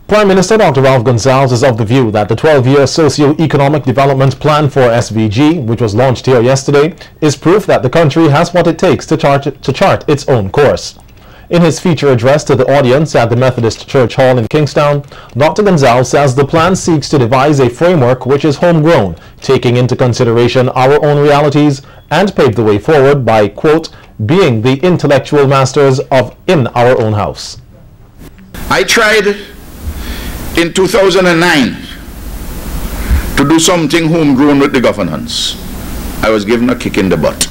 Prime Minister Dr. Ralph Gonsalves is of the view that the 12-year socio-economic development plan for SVG, which was launched here yesterday, is proof that the country has what it takes to chart its own course. In his feature address to the audience at the Methodist Church Hall in Kingstown, Dr. Gonsalves says the plan seeks to devise a framework which is homegrown, taking into consideration our own realities, and pave the way forward by, quote, being the intellectual masters in our own house. I tried in 2009 to do something homegrown with the governance. I was given a kick in the butt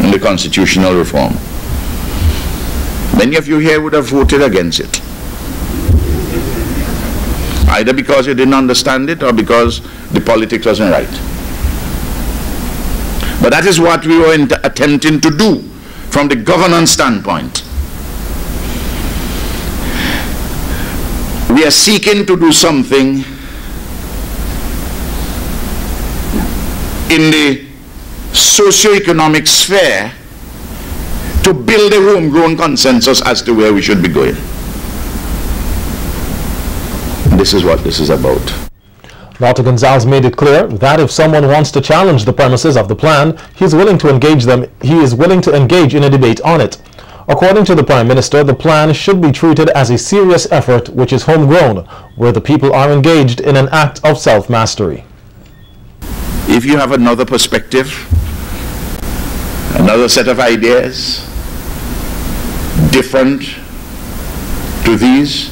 in the constitutional reform. Many of you here would have voted against it, either because you didn't understand it or because the politics wasn't right. But that is what we were attempting to do from the governance standpoint. We are seeking to do something in the socio-economic sphere to build a homegrown consensus as to where we should be going. This is what this is about. Dr. Gonsalves made it clear that if someone wants to challenge the premises of the plan, he is willing to engage in a debate on it. According to the Prime Minister, the plan should be treated as a serious effort which is homegrown, where the people are engaged in an act of self-mastery. If you have another perspective, another set of ideas, different to these,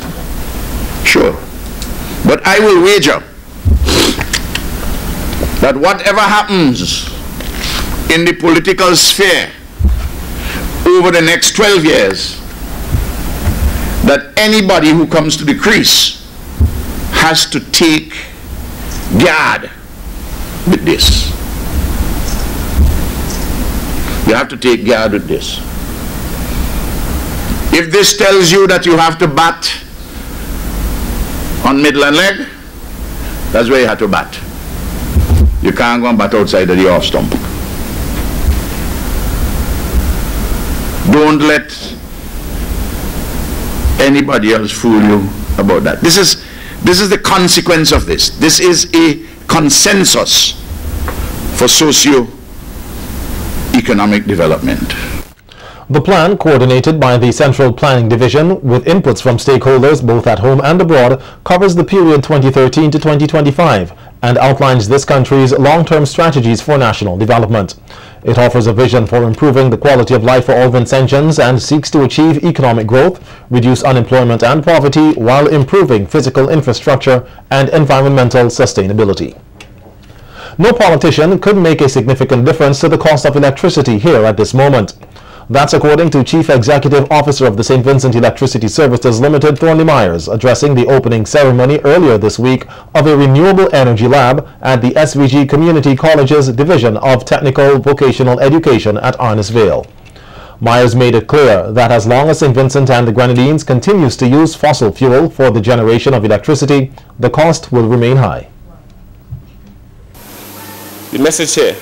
sure. But I will wager that whatever happens in the political sphere over the next 12 years, that anybody who comes to the crease has to take guard with this. You have to take guard with this. If this tells you that you have to bat on middle and leg, that's where you have to bat. You can't go and bat outside of the off stump. Don't let anybody else fool you about that. This is the consequence of this. This is a consensus for socio-economic development. The plan, coordinated by the Central Planning Division with inputs from stakeholders both at home and abroad, covers the period 2013 to 2025 and outlines this country's long-term strategies for national development. It offers a vision for improving the quality of life for all Vincentians and seeks to achieve economic growth, reduce unemployment and poverty while improving physical infrastructure and environmental sustainability. No politician could make a significant difference to the cost of electricity here at this moment. That's according to Chief Executive Officer of the St. Vincent Electricity Services Limited, Thornley addressing the opening ceremony earlier this week of a renewable energy lab at the SVG Community College's Division of Technical Vocational Education at Arnisvale. Myers made it clear that as long as St. Vincent and the Grenadines continues to use fossil fuel for the generation of electricity, the cost will remain high. The message here,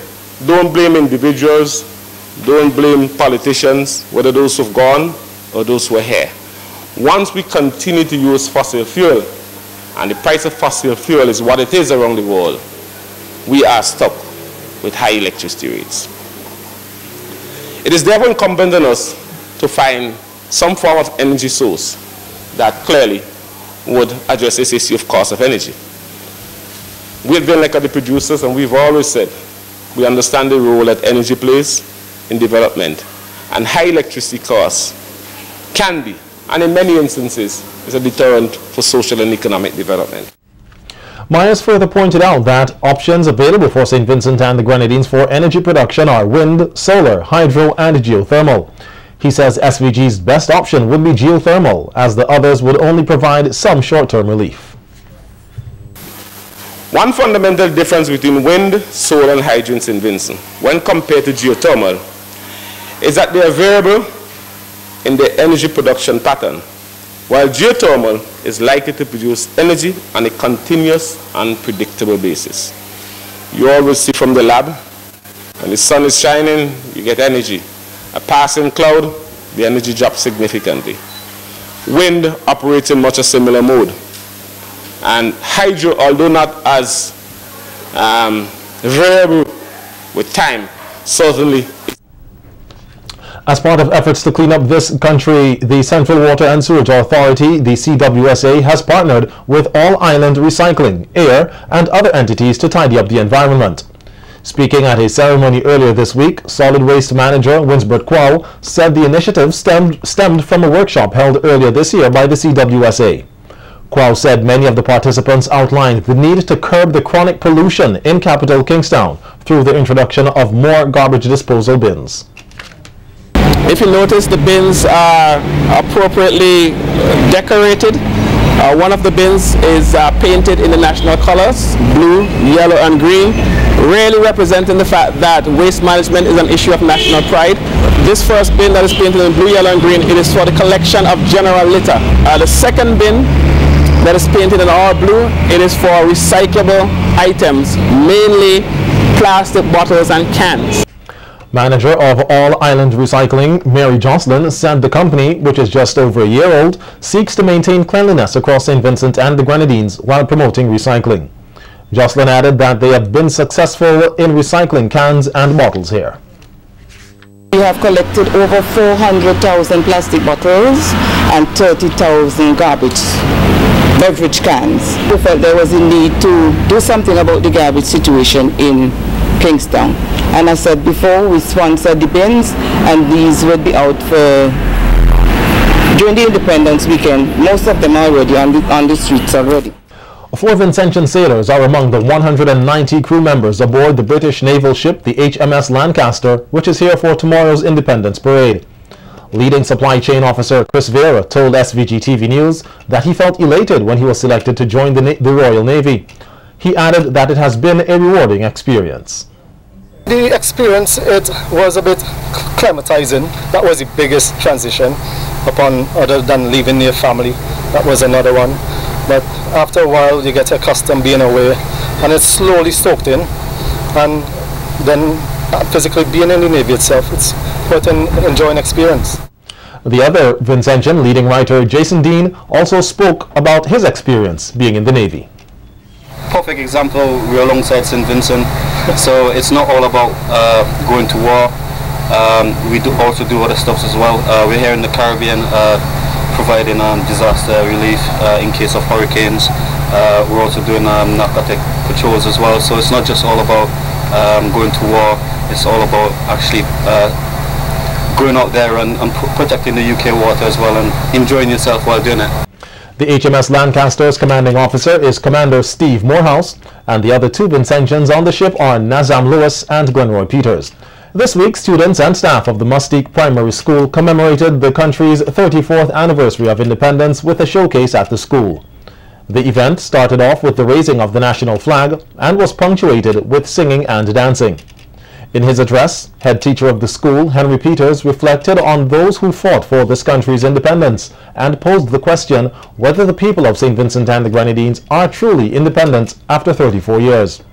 don't blame individuals, don't blame politicians, whether those who've gone or those who are here. Once we continue to use fossil fuel, and the price of fossil fuel is what it is around the world, we are stuck with high electricity rates. It is therefore incumbent on us to find some form of energy source that clearly would address this issue of cost of energy. We at VINLEC are the producers, and we've always said we understand the role that energy plays in development, and high electricity costs can be, and in many instances, is a deterrent for social and economic development. Myers further pointed out that options available for St. Vincent and the Grenadines for energy production are wind, solar, hydro, and geothermal. He says SVG's best option would be geothermal, as the others would only provide some short-term relief. One fundamental difference between wind, solar, and hydro in St. Vincent, when compared to geothermal, is that they are variable in their energy production pattern, while geothermal is likely to produce energy on a continuous and predictable basis. You always see from the lab, when the sun is shining, you get energy. A passing cloud, the energy drops significantly. wind operates in much a similar mode. And hydro, although not as variable with time, certainly. As part of efforts to clean up this country, the Central Water and Sewage Authority, the CWSA, has partnered with All Island Recycling, AIR, and other entities to tidy up the environment. Speaking at a ceremony earlier this week, Solid Waste Manager Winsbert Quow said the initiative stemmed from a workshop held earlier this year by the CWSA. Quow said many of the participants outlined the need to curb the chronic pollution in capital Kingstown through the introduction of more garbage disposal bins. If you notice, the bins are appropriately decorated. One of the bins is painted in the national colors, blue, yellow and green, really representing the fact that waste management is an issue of national pride. This first bin that is painted in blue, yellow and green, it is for the collection of general litter. The second bin that is painted in all blue, it is for recyclable items, mainly plastic bottles and cans. Manager of All Island Recycling, Mary Jocelyn, said the company, which is just over a year old, seeks to maintain cleanliness across St. Vincent and the Grenadines while promoting recycling. Jocelyn added that they have been successful in recycling cans and bottles here. We have collected over 400,000 plastic bottles and 30,000 beverage cans. We felt there was a need to do something about the garbage situation in Kingstown. And I said before, we sponsored the bins, and these would be out for during the Independence weekend. Most of them are already on the streets already. 4 Vincentian sailors are among the 190 crew members aboard the British naval ship, the HMS Lancaster, which is here for tomorrow's Independence Parade. Leading supply chain officer Chris Vera told SVG-TV News that he felt elated when he was selected to join the Royal Navy. He added that it has been a rewarding experience. The experience, it was a bit climatizing. That was the biggest transition upon, other than leaving your family. That was another one. But after a while you get accustomed being away, and it's slowly soaked in. And then physically being in the Navy itself, it's quite an enjoying experience. The other Vincentian leading writer, Jason Dean, also spoke about his experience being in the Navy. Perfect example, we're alongside St. Vincent, so it's not all about going to war. We also do other stuff as well. We're here in the Caribbean providing disaster relief in case of hurricanes. We're also doing narcotic patrols as well, so it's not just all about going to war, it's all about actually going out there and protecting the UK water as well and enjoying yourself while doing it. The HMS Lancaster's commanding officer is Commander Steve Morehouse, and the other 2 Vincentians on the ship are Nazam Lewis and Glenroy Peters. This week, students and staff of the Mustique Primary School commemorated the country's 34th anniversary of independence with a showcase at the school. The event started off with the raising of the national flag and was punctuated with singing and dancing. In his address, head teacher of the school, Henry Peters, reflected on those who fought for this country's independence and posed the question whether the people of St. Vincent and the Grenadines are truly independent after 34 years.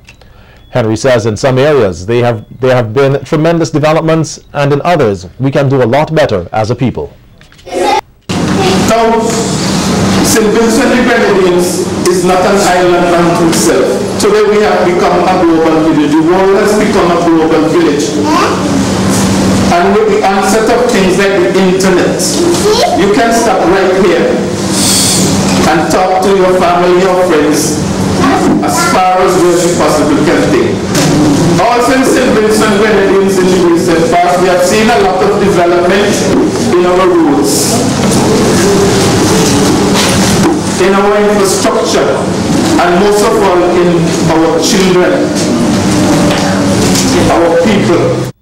Henry says in some areas there have been tremendous developments, and in others we can do a lot better as a people. St. Vincent and the Grenadines is not an island unto itself. Today we have become a global village. The world has become a global village. And with the onset of things like the internet, you can stop right here and talk to your family or friends as far as where you possibly can think. Also in St. Vincent and Grenadines in the recent past, we have seen a lot of development in our roads, in our infrastructure, and most of all in our children, our people.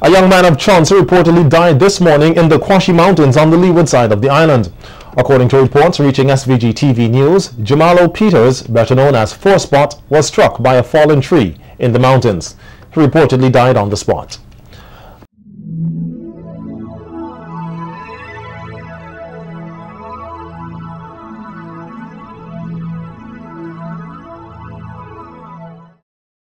A young man of Chauncey reportedly died this morning in the Quashi Mountains on the leeward side of the island. According to reports reaching SVG-TV News, Jamalo Peters, better known as 4 Spot, was struck by a fallen tree in the mountains. He reportedly died on the spot.